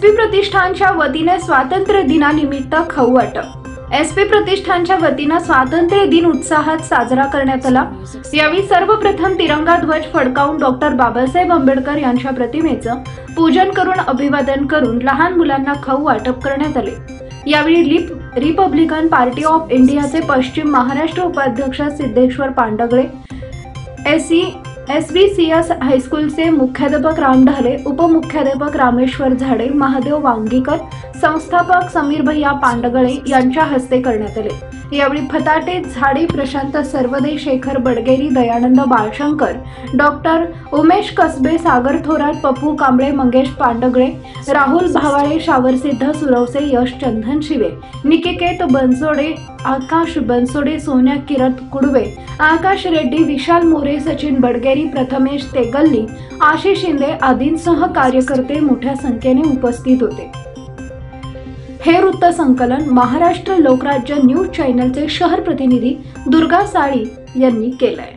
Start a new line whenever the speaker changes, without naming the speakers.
SP प्रतिष्ठानच्या वतीने स्वातंत्र्य दिनानिमित्त खाऊ वाटप। एसपी प्रतिष्ठानच्या वतीने स्वातंत्र्य दिन उत्साहात साजरा करण्यात आला। यावेळी सर्वप्रथम तिरंगा ध्वज फडकावून डॉक्टर बाबासाहेब आंबेडकर यांच्या प्रतिमेचं पूजन करून अभिवादन करून लहान मुलांना खाऊ वाटप करण्यात आले। यावेळी रिपब्लिकन पार्टी ऑफ इंडियाचे पश्चिम महाराष्ट्र उपाध्यक्ष सिद्धेश्वर पांडगळे, SVCS हायस्कूलचे मुख्याध्यापक राम ढाले, उपमुख्याध्यापक रामेश्वर झाडे, महादेव वांगीकर, संस्थापक समीर भैया पांडगळे यांच्या हस्ते करण्यात आले। यावेळी फताटे झाडे, प्रशांत सरवदे, शेखर बडगेरी, दयानंद बाळशंकर, डॉक्टर उमेश कसबे, सागर थोरात, पप्पू कांबळे, मंगेश पांडगळे, राहुल भावाळे, शावरसिद्ध सुरवसे, यश चंदन शिवे, निकेत बनसोडे, आकाश बनसोडे, सोन्या किरत कुडवे, आकाश रेड्डी, विशाल मोरे, सचिन बडगेरी, प्रथमेश तेगल्ली, आशिष शिंदे आदींसह कार्यकर्ते मोठ्या संख्येने उपस्थित होते। हे वृत्त संकलन महाराष्ट्र लोकराज्य न्यूज चॅनलचे शहर प्रतिनिधी दुर्गा साळी यांनी केलंय।